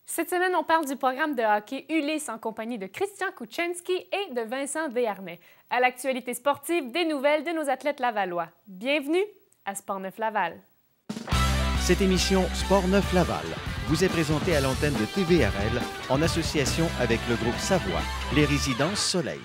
Cette semaine, on parle du programme de hockey Ulysse en compagnie de Christian Kouchenski et de Vincent Desharnais. À l'actualité sportive, des nouvelles de nos athlètes lavallois. Bienvenue à Sportneuf Laval. Cette émission Sportneuf Laval vous est présentée à l'antenne de TVRL en association avec le groupe Savoie, les Résidences Soleil.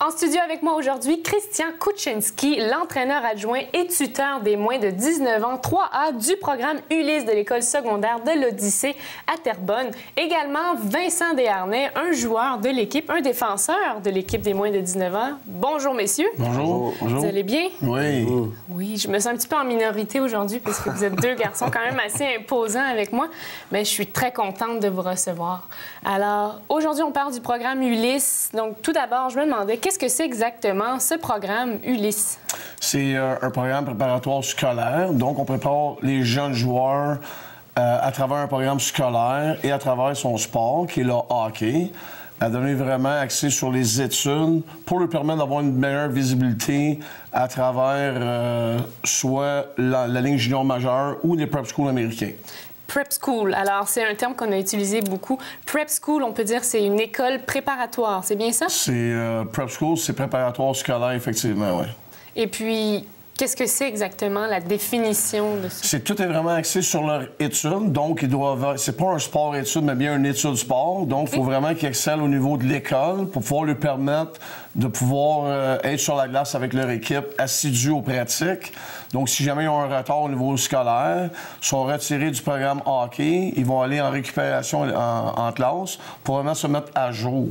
En studio avec moi aujourd'hui, Christian Kouchenski, l'entraîneur adjoint et tuteur des moins de 19 ans 3A du programme Ulysse de l'école secondaire de l'Odyssée à Terrebonne. Également, Vincent Desharnais, un joueur de l'équipe, un défenseur de l'équipe des moins de 19 ans. Bonjour, messieurs. Bonjour. Vous allez bien? Oui. Oui, je me sens un petit peu en minorité aujourd'hui parce que vous êtes deux garçons quand même assez imposants avec moi, mais je suis très contente de vous recevoir. Alors, aujourd'hui, on parle du programme Ulysse. Donc, tout d'abord, je me demandais, qu'est-ce que c'est exactement ce programme Ulysse? C'est un programme préparatoire scolaire. Donc, on prépare les jeunes joueurs à travers un programme scolaire et à travers son sport, qui est le hockey, à devenir vraiment axé sur les études pour lui permettre d'avoir une meilleure visibilité à travers soit la ligne junior majeure ou les prep schools américains. Prep School. Alors, c'est un terme qu'on a utilisé beaucoup. Prep School, on peut dire, c'est une école préparatoire. C'est bien ça? C'est Prep School, c'est préparatoire scolaire, effectivement, oui. Et puis, qu'est-ce que c'est exactement la définition de ça? Tout est vraiment axé sur leur étude. Donc, ils doivent. C'est pas un sport-étude, mais bien un étude-sport. Donc, il faut vraiment qu'ils excellent au niveau de l'école pour pouvoir lui permettre de pouvoir être sur la glace avec leur équipe, assidus aux pratiques. Donc, si jamais ils ont un retard au niveau scolaire, ils sont retirés du programme hockey, ils vont aller en récupération en classe pour vraiment se mettre à jour.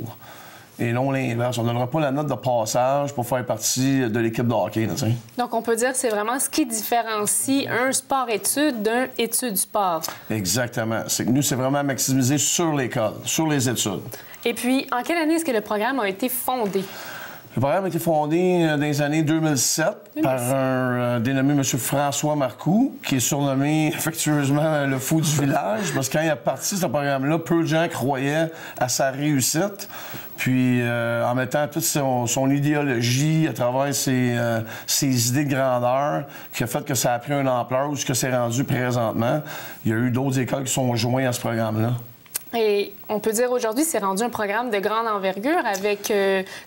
Et non l'inverse. On ne donnera pas la note de passage pour faire partie de l'équipe de hockey. Là, donc, on peut dire que c'est vraiment ce qui différencie un sport-études d'un études-sport. Exactement. C'est que nous, c'est vraiment maximisé sur l'école, sur les études. Et puis, en quelle année est-ce que le programme a été fondé? Le programme a été fondé dans les années 2007 par un dénommé M. François Marcoux, qui est surnommé affectueusement le fou du village, parce que quand il a parti ce programme-là, peu de gens croyaient à sa réussite. Puis, en mettant toute son idéologie à travers ses idées de grandeur, qui a fait que ça a pris une ampleur où ce que c'est rendu présentement, il y a eu d'autres écoles qui sont jointes à ce programme-là. Et on peut dire aujourd'hui, c'est rendu un programme de grande envergure avec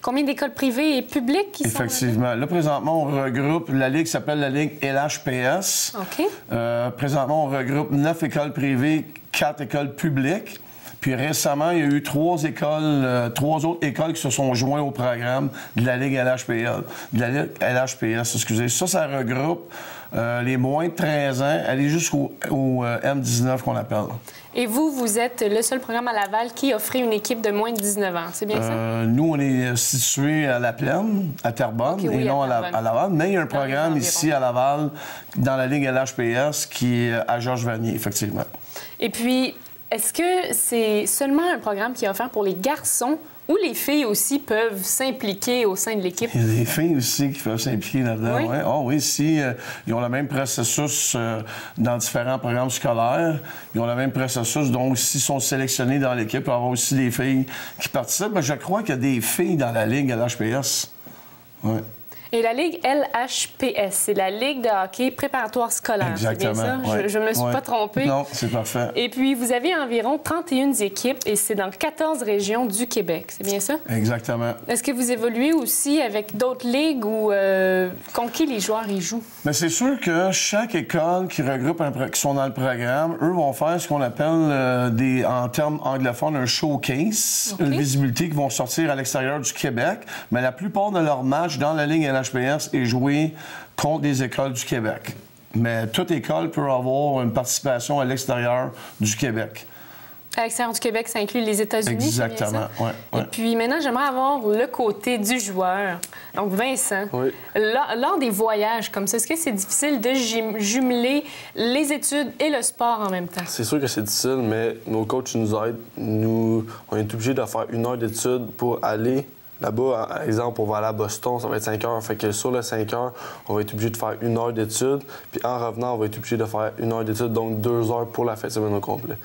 combien d'écoles privées et publiques qui sont là? Effectivement. Là, présentement, on regroupe la ligue qui s'appelle la ligue LHPS. OK. Présentement, on regroupe 9 écoles privées, 4 écoles publiques. Puis récemment, il y a eu 3 autres écoles qui se sont jointes au programme de la Ligue LHPS, excusez. Ça regroupe les moins de 13 ans, aller jusqu'au M19 qu'on appelle. Et vous êtes le seul programme à Laval qui offre une équipe de moins de 19 ans, c'est bien ça? Nous, on est situé à La Plaine, à Terrebonne, okay, oui, et non à Laval. Mais il y a un programme ici à Laval, dans la Ligue LHPS, qui est à Georges-Vanier, effectivement. Et puis, est-ce que c'est seulement un programme qui est offert pour les garçons ou les filles aussi peuvent s'impliquer au sein de l'équipe? Il y a des filles aussi qui peuvent s'impliquer là-dedans. Oui? Ouais. Oh, oui, si, ils ont le même processus dans différents programmes scolaires. Ils ont le même processus. Donc, s'ils sont sélectionnés dans l'équipe, il va y avoir aussi des filles qui participent. Mais je crois qu'il y a des filles dans la Ligue LHPS. Ouais. Et la Ligue LHPS, c'est la Ligue de hockey préparatoire scolaire. Exactement. C'est bien ça? Ouais. Je ne me suis pas trompée. Non, c'est parfait. Et puis, vous avez environ 31 équipes et c'est dans 14 régions du Québec. C'est bien ça? Exactement. Est-ce que vous évoluez aussi avec d'autres ligues ou contre qui les joueurs y jouent? Bien, c'est sûr que chaque école qui regroupe qui sont dans le programme, eux vont faire ce qu'on appelle en termes anglophones un showcase, une visibilité qui vont sortir à l'extérieur du Québec. Mais la plupart de leurs matchs dans la Ligue l'HPS et jouer contre des écoles du Québec. Mais toute école peut avoir une participation à l'extérieur du Québec. À l'extérieur du Québec, ça inclut les États-Unis. Exactement, oui. Et puis maintenant, j'aimerais avoir le côté du joueur. Donc, Vincent, oui. Lors des voyages comme ça, est-ce que c'est difficile de jumeler les études et le sport en même temps? C'est sûr que c'est difficile, mais nos coachs nous aident. On est obligés de faire 1 heure d'études pour aller là-bas. Par exemple, on va aller à Boston, ça va être 5 heures. Fait que sur les 5 heures, on va être obligé de faire 1 heure d'études. Puis en revenant, on va être obligé de faire 1 heure d'études, donc 2 heures pour la fête de semaine au complet.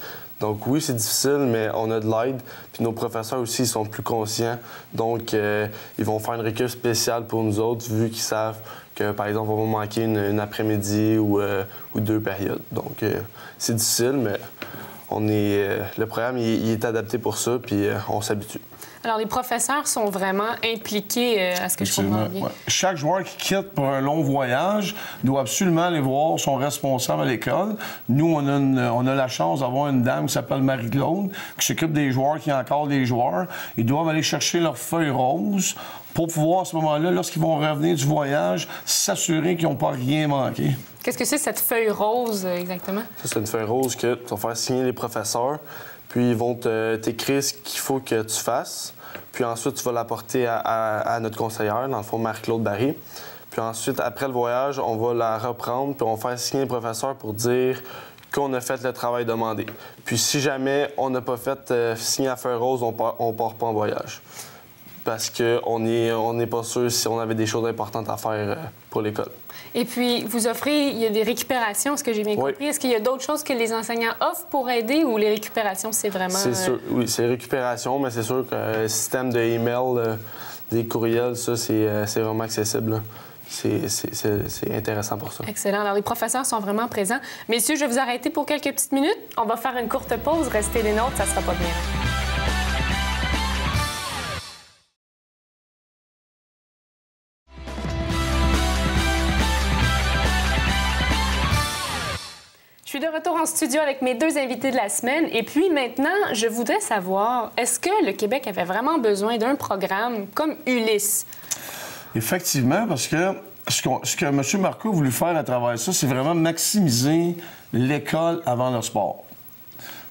Donc oui, c'est difficile, mais on a de l'aide. Puis nos professeurs aussi, ils sont plus conscients. Donc, ils vont faire une récup spéciale pour nous autres, vu qu'ils savent que, par exemple, on va manquer une après-midi ou 2 périodes. Donc, c'est difficile, mais le programme il est adapté pour ça, puis on s'habitue. Alors, les professeurs sont vraiment impliqués à ce que je comprends bien. Ouais. Chaque joueur qui quitte pour un long voyage doit absolument aller voir son responsable à l'école. Nous, on a la chance d'avoir une dame qui s'appelle Marie-Claude, qui s'occupe des joueurs, qui encadre les joueurs. Ils doivent aller chercher leur feuille rose pour pouvoir, à ce moment-là, lorsqu'ils vont revenir du voyage, s'assurer qu'ils n'ont pas rien manqué. Qu'est-ce que c'est, cette feuille rose, exactement? Ça, c'est une feuille rose que tu vas faire signer les professeurs. Puis ils vont t'écrire ce qu'il faut que tu fasses. Puis ensuite, tu vas l'apporter à notre conseillère, dans le fond, Marie-Claude Barry. Puis ensuite, après le voyage, on va la reprendre, puis on va faire signer les professeurs pour dire qu'on a fait le travail demandé. Puis si jamais on n'a pas fait signer la feuille rose, on part pas en voyage. Parce qu'on n'est pas sûr si on avait des choses importantes à faire pour l'école. Et puis, vous offrez, il y a des récupérations, est-ce que j'ai bien compris? Est-ce qu'il y a d'autres choses que les enseignants offrent pour aider ou les récupérations, c'est vraiment... C'est sûr, oui, c'est récupération, mais c'est sûr que le système de email, des courriels, ça, c'est vraiment accessible. C'est intéressant pour ça. Excellent. Alors, les professeurs sont vraiment présents. Messieurs, je vais vous arrêter pour quelques petites minutes. On va faire une courte pause. Restez les nôtres, ça sera pas bien. Je suis de retour en studio avec mes 2 invités de la semaine. Et puis maintenant, je voudrais savoir, est-ce que le Québec avait vraiment besoin d'un programme comme Ulysse? Effectivement, parce que ce que M. Marcoux a voulu faire à travers ça, c'est vraiment maximiser l'école avant le sport.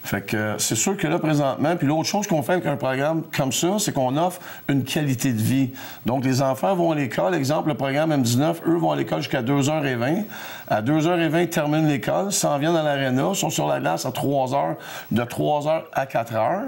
Fait que c'est sûr que là, présentement, puis l'autre chose qu'on fait avec un programme comme ça, c'est qu'on offre une qualité de vie. Donc, les enfants vont à l'école. Exemple, le programme M19, eux vont à l'école jusqu'à 2h20. À 2h20, ils terminent l'école, s'en viennent dans l'aréna, sont sur la glace à 3h, de 3h à 4h.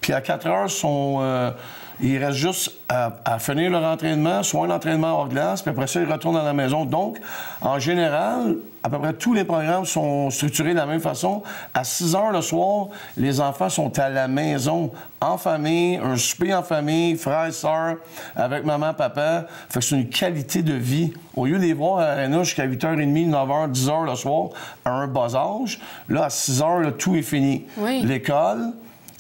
Puis à 4h, ils restent juste à finir leur entraînement, soit un entraînement hors glace, puis après ça, ils retournent à la maison. Donc, en général, à peu près tous les programmes sont structurés de la même façon. À 6 heures le soir, les enfants sont à la maison, en famille, un souper en famille, frères, sœurs, avec maman, papa. Fait que c'est une qualité de vie. Au lieu de les voir à l'aréna jusqu'à 8h30, 9h, 10h le soir, à un bas âge, là, à 6 heures, là, tout est fini. Oui. L'école,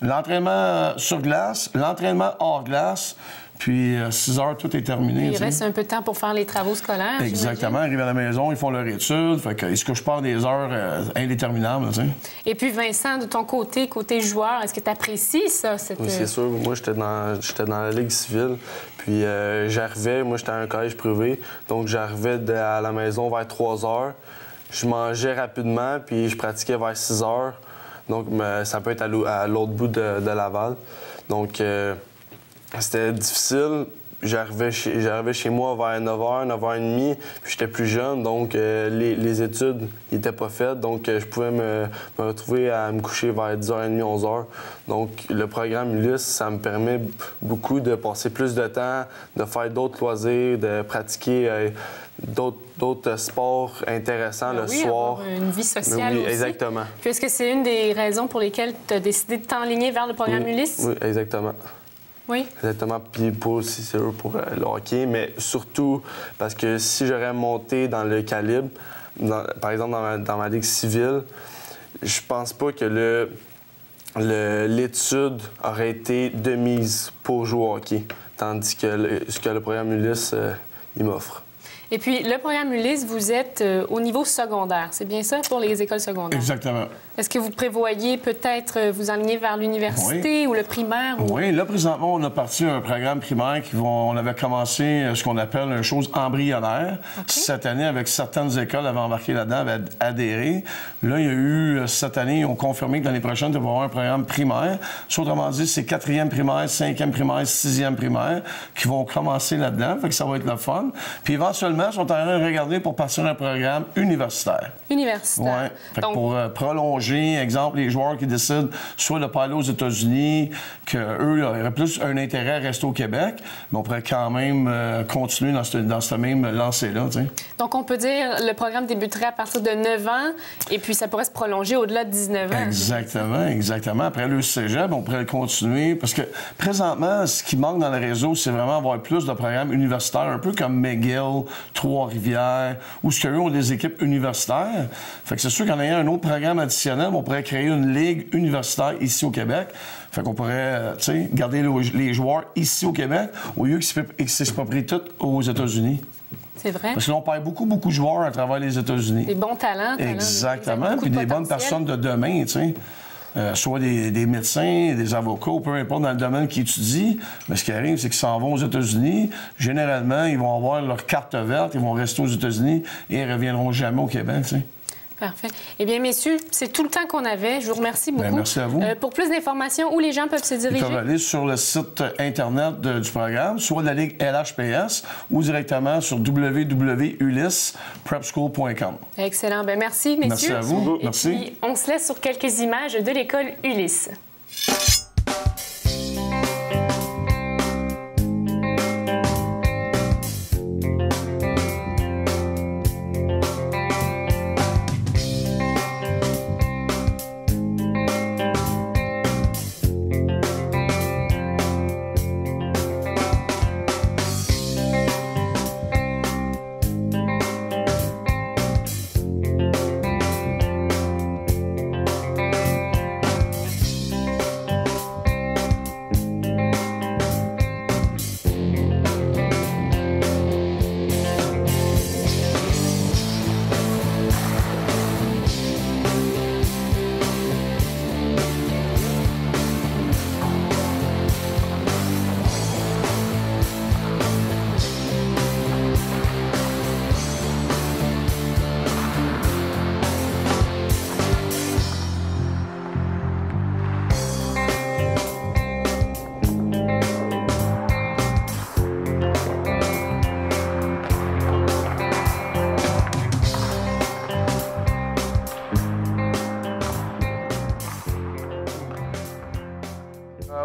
l'entraînement sur glace, l'entraînement hors glace, puis à 6 heures, tout est terminé. Il reste un peu de temps pour faire les travaux scolaires. Exactement. Ils arrivent à la maison, ils font leur étude. Fait qu'ils se couchent pas des heures indéterminables. T'sais. Et puis, Vincent, de ton côté joueur, est-ce que tu apprécies ça? Oui, c'est sûr. Moi, j'étais dans la Ligue civile. Puis j'arrivais, moi, j'étais à un collège privé. Donc, j'arrivais à la maison vers 3 heures. Je mangeais rapidement, puis je pratiquais vers 6 heures. Donc, ça peut être à l'autre bout de Laval. Donc, c'était difficile. J'arrivais chez moi vers 9h, 9h30, puis j'étais plus jeune, donc les études n'étaient pas faites, donc je pouvais me retrouver à me coucher vers 10h30, 11h. Donc le programme Ulysse, ça me permet beaucoup de passer plus de temps, de faire d'autres loisirs, de pratiquer d'autres sports intéressants le soir. Avoir une vie sociale oui, aussi. Exactement. Puis est-ce que c'est une des raisons pour lesquelles tu as décidé de t'enligner vers le programme Ulysse? Oui, exactement. Oui. Exactement. Puis aussi, c'est eux pour le hockey, mais surtout parce que si j'aurais monté dans le calibre, par exemple dans ma ligue civile, je pense pas que l'étude aurait été de mise pour jouer au hockey, tandis que ce que le programme Ulysse, il m'offre. Et puis, le programme Ulysse, vous êtes au niveau secondaire. C'est bien ça pour les écoles secondaires? Exactement. Est-ce que vous prévoyez peut-être vous enligner vers l'université ou le primaire? Ou... Oui, là, présentement, on a parti un programme primaire on avait commencé ce qu'on appelle une chose embryonnaire. Cette année, avec certaines écoles avaient embarqué là-dedans, avaient adhéré. Là, il y a eu, cette année, ils ont confirmé que l'année prochaine, il va y avoir un programme primaire. Autrement dit, c'est 4e primaire, 5e primaire, 6e primaire qui vont commencer là-dedans. Fait que ça va être le fun. Puis éventuellement, ils sont en train de regarder pour passer un programme universitaire. Universitaire. Oui. Donc... Pour prolonger, exemple, les joueurs qui décident soit de pas aller aux États-Unis, qu'eux auraient plus un intérêt à rester au Québec, mais on pourrait quand même continuer dans ce même lancer-là. Donc, on peut dire le programme débuterait à partir de 9 ans et puis ça pourrait se prolonger au-delà de 19 ans. Exactement, exactement. Après le cégep, on pourrait le continuer parce que présentement, ce qui manque dans le réseau, c'est vraiment avoir plus de programmes universitaires, un peu comme McGill, Trois-Rivières, où ce qu'eux ont des équipes universitaires. Fait que c'est sûr qu'en ayant un autre programme additionnel, on pourrait créer une ligue universitaire ici au Québec. Fait qu'on pourrait, garder les joueurs ici au Québec au lieu qu'ils s'exproprient tous aux États-Unis. C'est vrai. Parce que là, on perd beaucoup de joueurs à travers les États-Unis. Des bons talents. Exactement. Puis des bonnes personnes de demain, tu sais. Soit des médecins, des avocats, peu importe dans le domaine qu'ils étudient. Mais ce qui arrive, c'est qu'ils s'en vont aux États-Unis. Généralement, ils vont avoir leur carte verte, ils vont rester aux États-Unis et ils ne reviendront jamais au Québec, tu sais. Parfait. Eh bien, messieurs, c'est tout le temps qu'on avait. Je vous remercie beaucoup. Bien, merci à vous. Pour plus d'informations, où les gens peuvent se diriger? Ils peuvent aller sur le site Internet du programme, soit de la Ligue LHPS ou directement sur www.ulyssprepschool.com. Excellent. Bien, merci, messieurs. Merci à vous. Et merci. Puis, on se laisse sur quelques images de l'école Ulysse.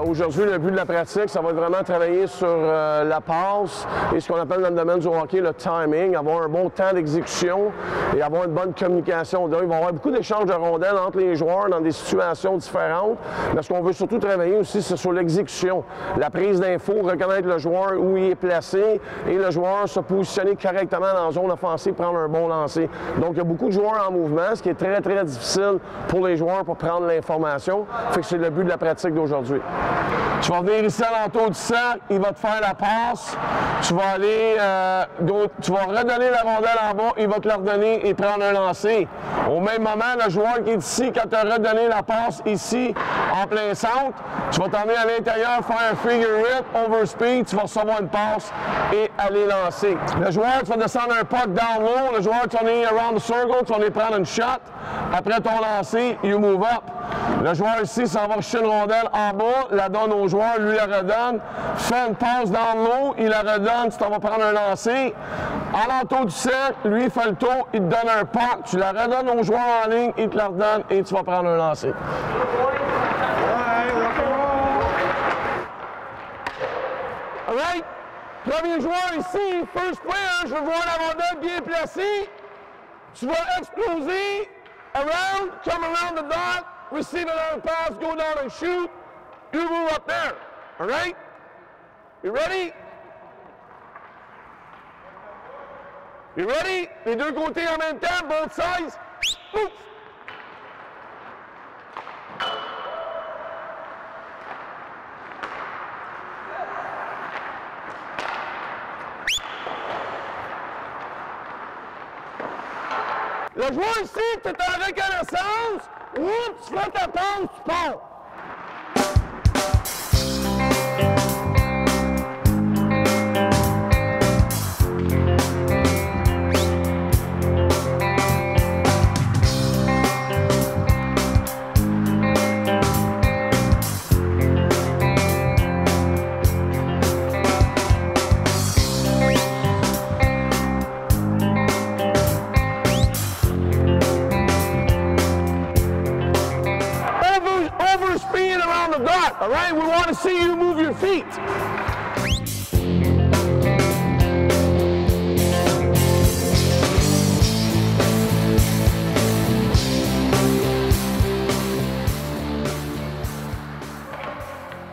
Aujourd'hui, le but de la pratique, ça va être vraiment travailler sur la passe et ce qu'on appelle dans le domaine du hockey le timing, avoir un bon temps d'exécution et avoir une bonne communication. Donc, il va y avoir beaucoup d'échanges de rondelles entre les joueurs dans des situations différentes. Mais ce qu'on veut surtout travailler aussi, c'est sur l'exécution. La prise d'info, reconnaître le joueur où il est placé et le joueur se positionner correctement dans la zone offensive, prendre un bon lancer. Donc, il y a beaucoup de joueurs en mouvement, ce qui est très, très difficile pour les joueurs pour prendre l'information. Fait que c'est le but de la pratique d'aujourd'hui. Tu vas venir ici à l'entour du cercle, il va te faire la passe. Tu vas aller, tu vas redonner la rondelle en bas, il va te la redonner et prendre un lancer. Au même moment, le joueur qui est ici, quand tu as redonné la passe ici, en plein centre, tu vas t'emmener à l'intérieur, faire un figure eight, over speed, tu vas recevoir une passe et aller lancer. Le joueur, tu vas descendre un puck down low, le joueur, tu vas aller around the circle, tu vas aller prendre une shot. Après ton lancer, you move up. Le joueur ici s'en va chercher une rondelle en bas, la donne au joueur, lui la redonne, fait une passe dans l'eau, il la redonne, tu t'en vas prendre un lancer. À l'entour du cercle, lui fait le tour, il te donne un puck, tu la redonnes au joueur en ligne, il te la redonne et tu vas prendre un lancer. All right? Premier joueur ici, first player, je veux voir la rondelle bien placée. Tu vas exploser, around, come around the dot, receive another pass, go down and shoot. You move up there. All right? You ready? You ready? Les deux côtés en même temps, both sides. Oops. Le joueur ici, tu es en reconnaissance. Oups, tu fais ta passe, tu pars. Overspeed around the dot, all right? We want to see you move your feet.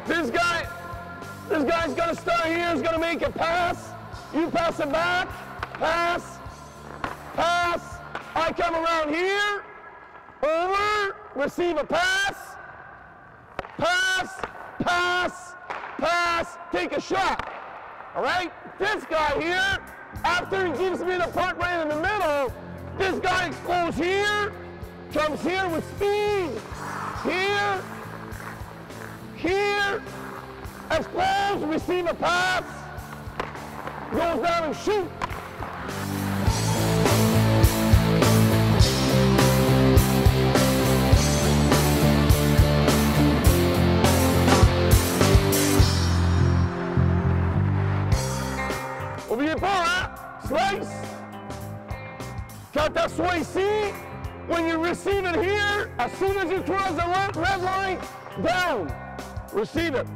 This guy's gonna start here, he's gonna make a pass. You pass it back, pass, pass. I come around here, over, receive a pass, pass, pass, pass, take a shot. All right? This guy here, after he gives me the puck right in the middle, this guy explodes here, comes here with speed, here, here, explodes, receive a pass, goes down and shoot. N'oubliez pas, hein? Slice. Quand tu assois ici, when you receive it here, as soon as you cross the red line, down. Receive it.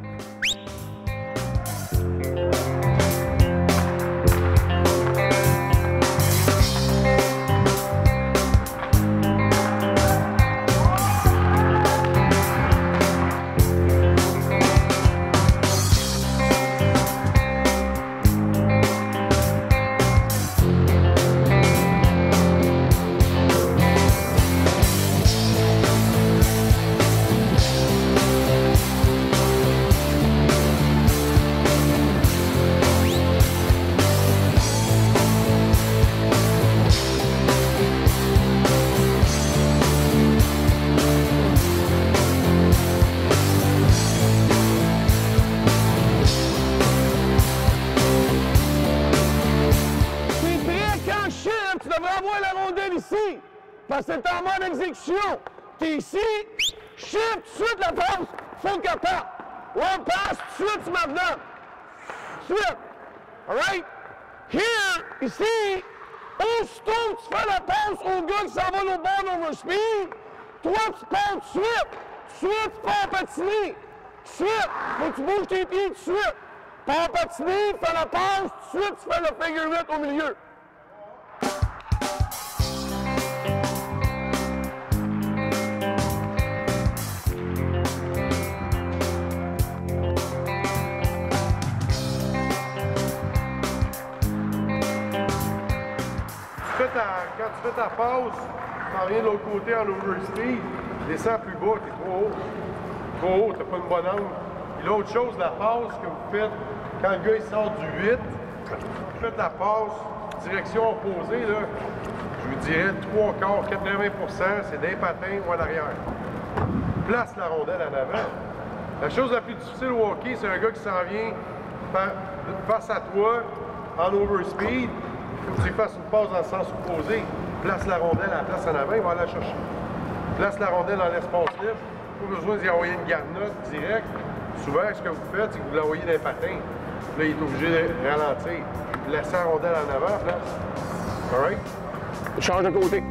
Parce que c'est en mode exécution. T'es ici, shift, tout de suite la passe, faut que tu tapes. One pass, tout de suite tu m'as dedans. Suite. All right? Here, ici, aussitôt tu fais la passe au gars qui s'en va au bord d'overspeed, toi tu pars tout de suite tu pars patiner. Tout de suite, faut que tu bouges tes pieds tout de suite. Pars patiner, fais la passe, tout de suite tu fais le figure 8 au milieu. Quand tu fais ta pause, tu t'en viens de l'autre côté en overspeed, tu descends plus bas, tu es trop haut. Trop haut, tu n'as pas une bonne angle. Et l'autre chose, la passe que vous faites, quand le gars il sort du 8, vous faites la passe, direction opposée, là, je vous dirais 3/4, 80%, c'est d'un patin ou en arrière. Place la rondelle en avant. La chose la plus difficile au hockey, c'est un gars qui s'en vient face à toi en overspeed. Il faut que tu fasses une passe dans le sens opposé. Place la rondelle à la place en avant, il va aller la chercher. Place la rondelle dans l'espace libre. Pas besoin d'y envoyer une garnotte directe. Souvent, ce que vous faites, c'est que vous l'envoyez d'un patin. Là, il est obligé de ralentir. Vous laissez la rondelle en avant, place. All right? Change de côté.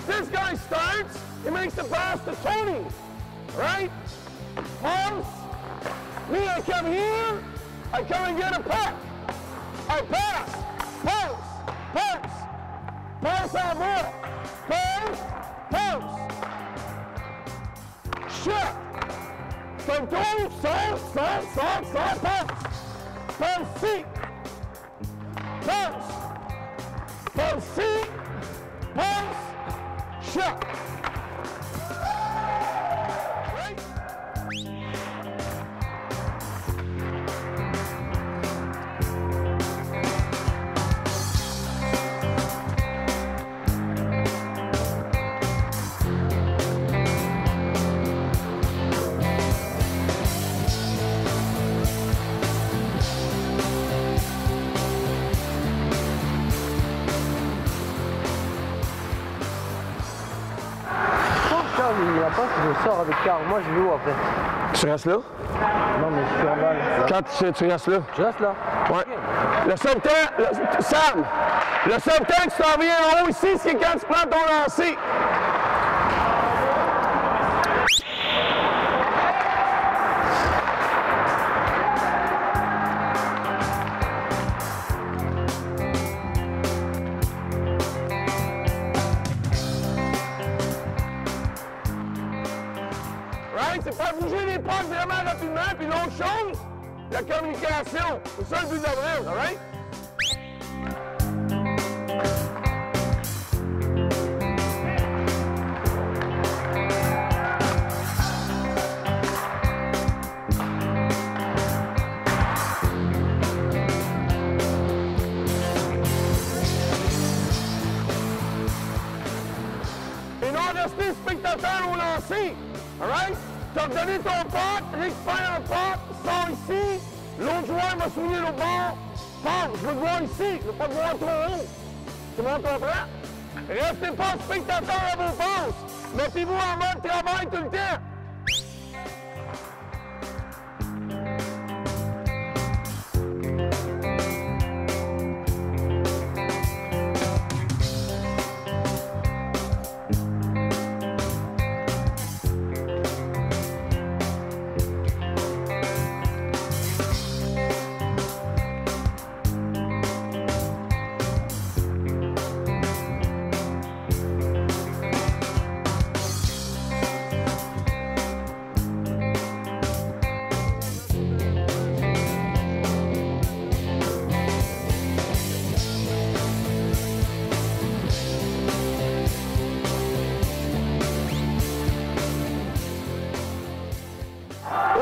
This guy starts, he makes the pass to Tony, right? Pumps, me, I come here, I come and get a puck. I pass, pumps, pumps, pass on ball, pumps, pumps, shot, Fais le tour, sors, passe. Passe-ci. Passe. Passe-ci. Passe. Shot. Je sors avec Carl. Moi, je loue après. Tu restes là? Non, mais je suis en balle. Quand tu restes là? Je reste là. Ouais. Le sauvetant, Sam, le sauvetant que tu t'en viens en haut ici, c'est quand tu prends ton lancer. C'est faire bouger les passes vraiment rapidement. Puis l'autre chose, la communication. C'est ça le but de la vraie, all right? Et non rester spectateur au lancer, all right? Tu as donné ton pote, récupère un pote, sors ici, l'autre joueur va souligner l'autre bord, passe, je veux te voir ici, je veux pas te voir trop haut. Tout le monde comprend? Restez pas spectateurs à vos passes, mettez-vous en mode travail tout le temps.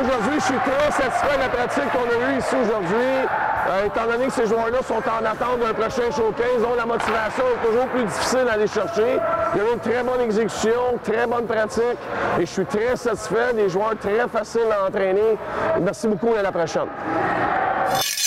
Aujourd'hui, je suis très satisfait de la pratique qu'on a eue ici aujourd'hui. Étant donné que ces joueurs-là sont en attente d'un prochain showcase, donc la motivation est toujours plus difficile à aller chercher. Il y a eu une très bonne exécution, très bonne pratique et je suis très satisfait, des joueurs très faciles à entraîner. Merci beaucoup et à la prochaine.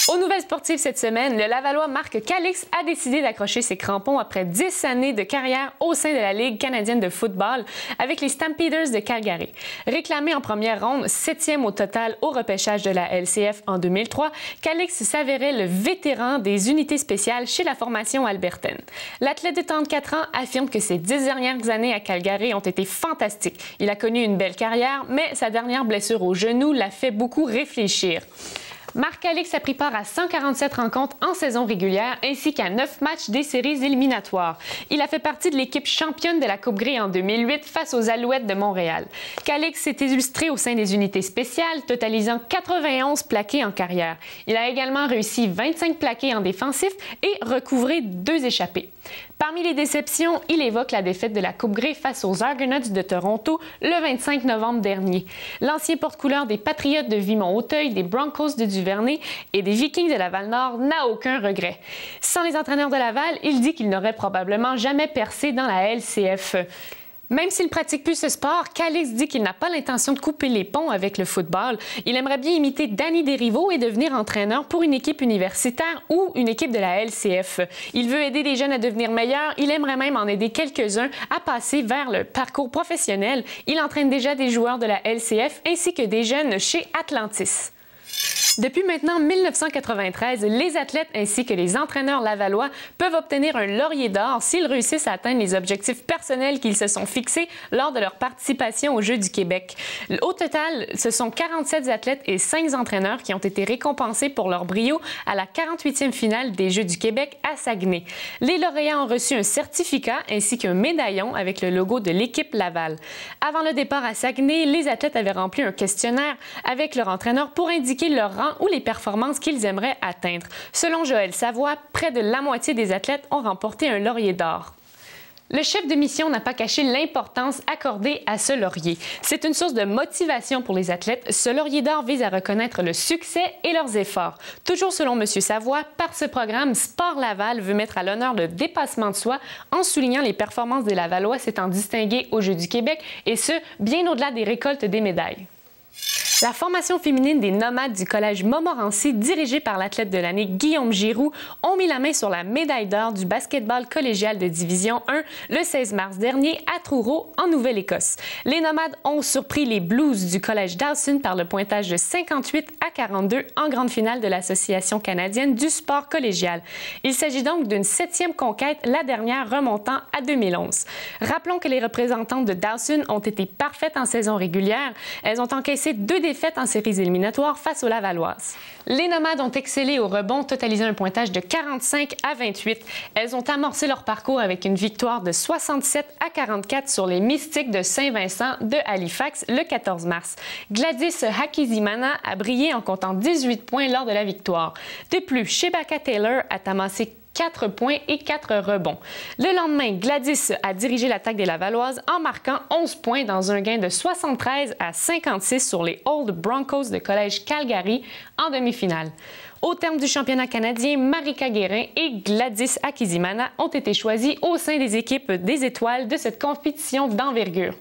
Aux nouvelles sportives cette semaine, le Lavallois Marc Calix a décidé d'accrocher ses crampons après 10 années de carrière au sein de la Ligue canadienne de football avec les Stampeders de Calgary. Réclamé en première ronde, 7e au total au repêchage de la LCF en 2003, Calix s'avérait le vétéran des unités spéciales chez la formation albertaine. L'athlète de 34 ans affirme que ses 10 dernières années à Calgary ont été fantastiques. Il a connu une belle carrière, mais sa dernière blessure au genou l'a fait beaucoup réfléchir. Marc Calix a pris part à 147 rencontres en saison régulière ainsi qu'à 9 matchs des séries éliminatoires. Il a fait partie de l'équipe championne de la Coupe Grey en 2008 face aux Alouettes de Montréal. Calix s'est illustré au sein des unités spéciales, totalisant 91 plaqués en carrière. Il a également réussi 25 plaqués en défensif et recouvré 2 échappées. Parmi les déceptions, il évoque la défaite de la Coupe Grey face aux Argonauts de Toronto le 25 novembre dernier. L'ancien porte-couleur des Patriotes de Vimont-Hauteuil, des Broncos de Duvernay et des Vikings de Laval-Nord n'a aucun regret. Sans les entraîneurs de Laval, il dit qu'il n'aurait probablement jamais percé dans la LCF. Même s'il pratique plus ce sport, Calix dit qu'il n'a pas l'intention de couper les ponts avec le football. Il aimerait bien imiter Danny Desrivaux et devenir entraîneur pour une équipe universitaire ou une équipe de la LCF. Il veut aider les jeunes à devenir meilleurs. Il aimerait même en aider quelques-uns à passer vers le parcours professionnel. Il entraîne déjà des joueurs de la LCF ainsi que des jeunes chez Atlantis. Depuis maintenant 1993, les athlètes ainsi que les entraîneurs lavallois peuvent obtenir un laurier d'or s'ils réussissent à atteindre les objectifs personnels qu'ils se sont fixés lors de leur participation aux Jeux du Québec. Au total, ce sont 47 athlètes et 5 entraîneurs qui ont été récompensés pour leur brio à la 48e finale des Jeux du Québec à Saguenay. Les lauréats ont reçu un certificat ainsi qu'un médaillon avec le logo de l'équipe Laval. Avant le départ à Saguenay, les athlètes avaient rempli un questionnaire avec leur entraîneur pour indiquer leur rang ou les performances qu'ils aimeraient atteindre. Selon Joël Savoie, près de la moitié des athlètes ont remporté un laurier d'or. Le chef de mission n'a pas caché l'importance accordée à ce laurier. C'est une source de motivation pour les athlètes. Ce laurier d'or vise à reconnaître le succès et leurs efforts. Toujours selon M. Savoie, par ce programme, Sport Laval veut mettre à l'honneur le dépassement de soi en soulignant les performances des Lavallois s'étant distingués aux Jeux du Québec, et ce, bien au-delà des récoltes des médailles. La formation féminine des Nomades du Collège Montmorency, dirigée par l'athlète de l'année Guillaume Giroux, ont mis la main sur la médaille d'or du basketball collégial de Division 1 le 16 mars dernier à Truro, en Nouvelle-Écosse. Les Nomades ont surpris les Blues du Collège Dawson par le pointage de 58-42 en grande finale de l'Association canadienne du sport collégial. Il s'agit donc d'une 7e conquête, la dernière remontant à 2011. Rappelons que les représentantes de Dawson ont été parfaites en saison régulière. Elles ont encaissé 2 défaites en séries éliminatoires face aux Lavalloises. Les Nomades ont excellé au rebond, totalisant un pointage de 45-28. Elles ont amorcé leur parcours avec une victoire de 67-44 sur les Mystiques de Saint-Vincent de Halifax le 14 mars. Gladys Hakizimana a brillé en comptant 18 points lors de la victoire. De plus, Shebaka Taylor a amassé 4 points et 4 rebonds. Le lendemain, Gladys a dirigé l'attaque des Lavalloises en marquant 11 points dans un gain de 73-56 sur les Old Broncos de Collège Calgary en demi-finale. Au terme du championnat canadien, Marika Guérin et Gladys Hakizimana ont été choisis au sein des équipes des étoiles de cette compétition d'envergure.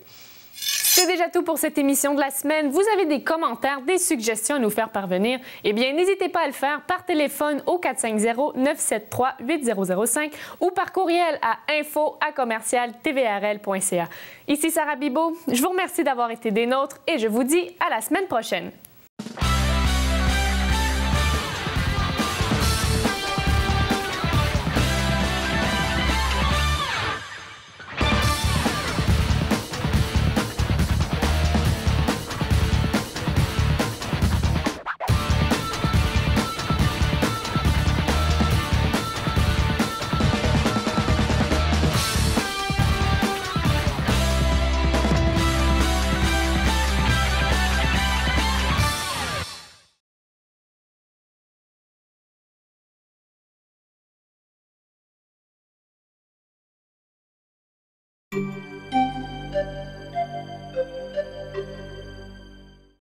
C'est déjà tout pour cette émission de la semaine. Vous avez des commentaires, des suggestions à nous faire parvenir? Eh bien, n'hésitez pas à le faire par téléphone au 450-973-8005 ou par courriel à info@tvrl.ca. Ici Sarah Bibeau, je vous remercie d'avoir été des nôtres et je vous dis à la semaine prochaine.